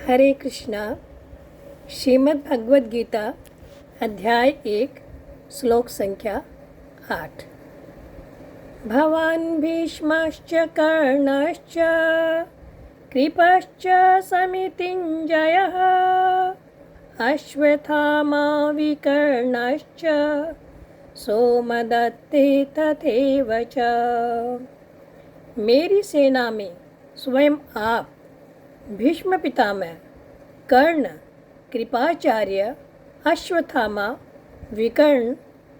हरे कृष्णा। श्रीमद् भगवद गीता अध्याय 1 श्लोक संख्या 8। भवान् भीष्मश्च कर्णश्च कृपश्च समितिञ्जयः अश्वत्थामा विकर्णश्च सोमदत्ते तथैव च। मेरी सेना में स्वयं आप, भीष्म पितामह, कर्ण, कृपाचार्य, अश्वत्थामा, विकर्ण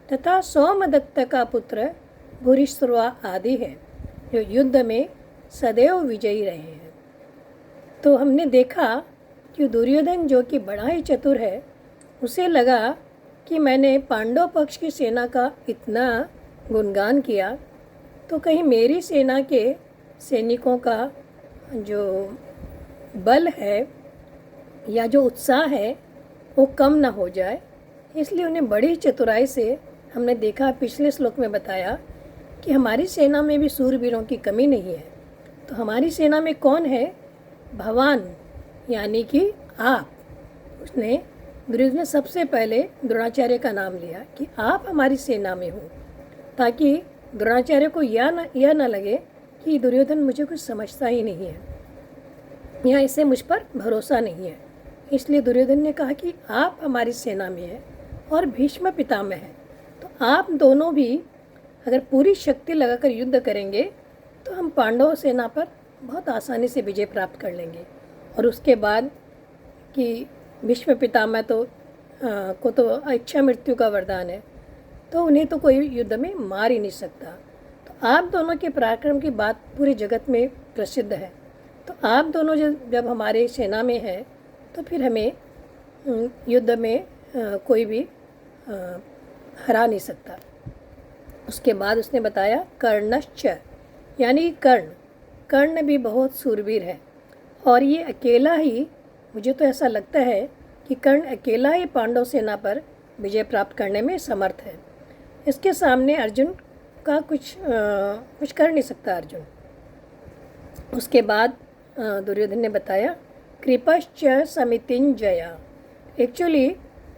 तथा सोमदत्त का पुत्र भूरिश्रवा आदि है, जो युद्ध में सदैव विजयी रहे हैं। तो हमने देखा कि दुर्योधन, जो कि बड़ा ही चतुर है, उसे लगा कि मैंने पांडव पक्ष की सेना का इतना गुणगान किया तो कहीं मेरी सेना के सैनिकों का जो बल है या जो उत्साह है वो कम ना हो जाए, इसलिए उन्हें बड़ी चतुराई से, हमने देखा पिछले श्लोक में बताया कि हमारी सेना में भी सूरवीरों की कमी नहीं है। तो हमारी सेना में कौन है? भगवान, यानी कि आप। उसने दुर्योधन ने सबसे पहले द्रोणाचार्य का नाम लिया कि आप हमारी सेना में हो, ताकि द्रोणाचार्य को यह न लगे कि दुर्योधन मुझे कुछ समझता ही नहीं है या इसे मुझ पर भरोसा नहीं है। इसलिए दुर्योधन ने कहा कि आप हमारी सेना में हैं और भीष्म पितामह हैं, तो आप दोनों भी अगर पूरी शक्ति लगाकर युद्ध करेंगे तो हम पांडव सेना पर बहुत आसानी से विजय प्राप्त कर लेंगे। और उसके बाद कि भीष्म पितामह को तो इच्छा मृत्यु का वरदान है, तो उन्हें तो कोई युद्ध में मार ही नहीं सकता। तो आप दोनों के पराक्रम की बात पूरे जगत में प्रसिद्ध है। तो आप दोनों जब हमारे सेना में हैं तो फिर हमें युद्ध में कोई भी हरा नहीं सकता। उसके बाद उसने बताया कर्णश्च, यानी कर्ण भी बहुत सूरवीर है और ये अकेला ही, मुझे तो ऐसा लगता है कि कर्ण अकेला ही पांडव सेना पर विजय प्राप्त करने में समर्थ है। इसके सामने अर्जुन का कुछ कर नहीं सकता अर्जुन। उसके बाद दुर्योधन ने बताया कृपश्च समितिञ्जया। एक्चुअली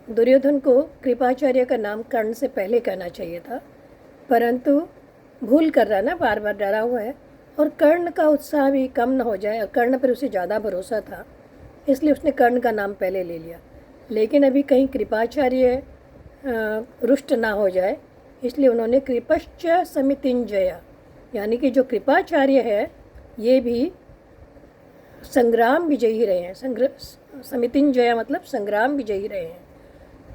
दुर्योधन को कृपाचार्य का नाम कर्ण से पहले कहना चाहिए था, परंतु भूल कर रहा ना, बार बार डरा हुआ है और कर्ण का उत्साह भी कम न हो जाए, और कर्ण पर उसे ज़्यादा भरोसा था, इसलिए उसने कर्ण का नाम पहले ले लिया। लेकिन अभी कहीं कृपाचार्य रुष्ट ना हो जाए, इसलिए उन्होंने कृपश्च समितिञ्जया, यानी कि जो कृपाचार्य है ये भी संग्राम विजयी रहे हैं। समितिञ्जया मतलब संग्राम विजयी रहे हैं,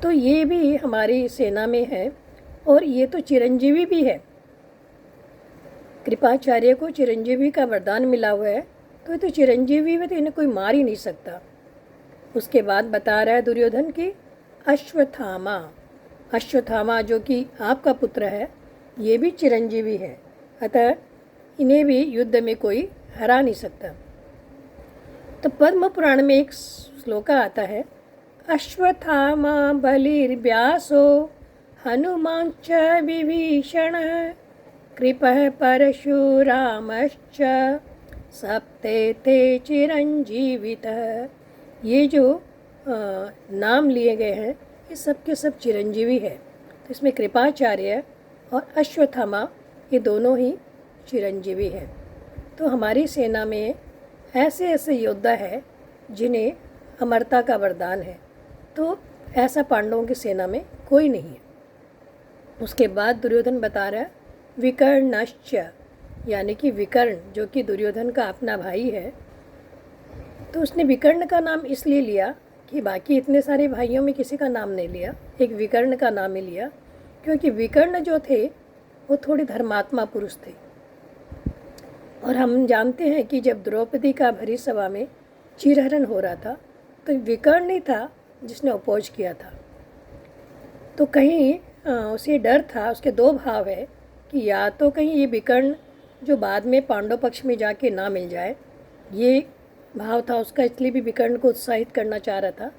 तो ये भी हमारी सेना में है और ये तो चिरंजीवी भी है। कृपाचार्य को चिरंजीवी का वरदान मिला हुआ है, तो ये तो चिरंजीवी में, तो इन्हें कोई मार ही नहीं सकता। उसके बाद बता रहा है दुर्योधन की अश्वत्थामा जो कि आपका पुत्र है, ये भी चिरंजीवी है, अतः इन्हें भी युद्ध में कोई हरा नहीं सकता। तो पद्म पुराण में एक श्लोक आता है, अश्वत्थामा बलिर्व्यासो हनुमांच विभीषण कृपः परशुरामश्च सप्ते चिरंजीवितः। ये जो नाम लिए गए हैं ये सब के सब चिरंजीवी है। तो इसमें कृपाचार्य और अश्वत्थामा ये दोनों ही चिरंजीवी हैं। तो हमारी सेना में ऐसे ऐसे योद्धा है जिन्हें अमरता का वरदान है, तो ऐसा पांडवों की सेना में कोई नहीं है। उसके बाद दुर्योधन बता रहा है विकर्णश्च, यानी कि विकर्ण जो कि दुर्योधन का अपना भाई है। तो उसने विकर्ण का नाम इसलिए लिया कि बाकी इतने सारे भाइयों में किसी का नाम नहीं लिया, एक विकर्ण का नाम ही लिया, क्योंकि विकर्ण जो थे वो थोड़े धर्मात्मा पुरुष थे। और हम जानते हैं कि जब द्रौपदी का भरी सभा में चीरहरण हो रहा था तो विकर्ण नहीं था जिसने अपोज किया था। तो कहीं उसे डर था, उसके दो भाव है कि या तो कहीं ये विकर्ण जो बाद में पांडव पक्ष में जाके ना मिल जाए, ये भाव था उसका, इसलिए भी विकर्ण को उत्साहित करना चाह रहा था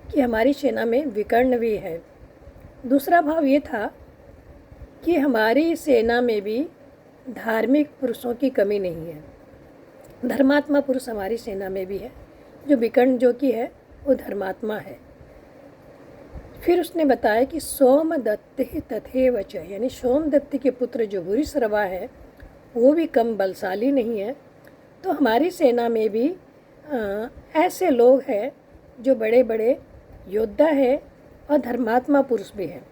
कि हमारी सेना में विकर्ण भी है। दूसरा भाव ये था कि हमारी सेना में भी धार्मिक पुरुषों की कमी नहीं है, धर्मात्मा पुरुष हमारी सेना में भी है, जो विकर्ण जो कि है वो धर्मात्मा है। फिर उसने बताया कि सोमदत्त तथैव च, यानी सोमदत्त के पुत्र जो भूरिश्रवा है वो भी कम बलशाली नहीं है। तो हमारी सेना में भी ऐसे लोग हैं जो बड़े बड़े योद्धा है और धर्मात्मा पुरुष भी हैं।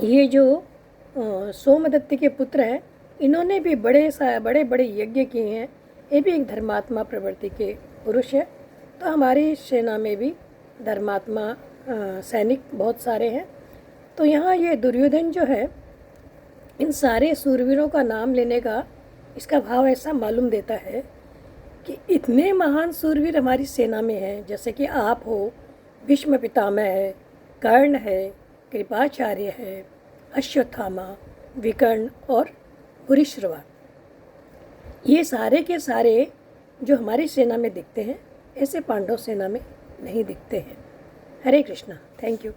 ये जो सोमदत्त के पुत्र हैं इन्होंने भी बड़े बड़े यज्ञ किए हैं। ये भी एक धर्मात्मा प्रवृत्ति के पुरुष है। तो हमारी सेना में भी धर्मात्मा सैनिक बहुत सारे हैं। तो यहाँ ये दुर्योधन जो है इन सारे सूरवीरों का नाम लेने का इसका भाव ऐसा मालूम देता है कि इतने महान सूरवीर हमारी सेना में हैं, जैसे कि आप हो, भीष्म पितामह है, कर्ण है, कृपाचार्य है, अश्वत्थामा, विकर्ण और भूरिश्रवा। ये सारे के सारे जो हमारी सेना में दिखते हैं ऐसे पांडव सेना में नहीं दिखते हैं। हरे कृष्णा। Thank you.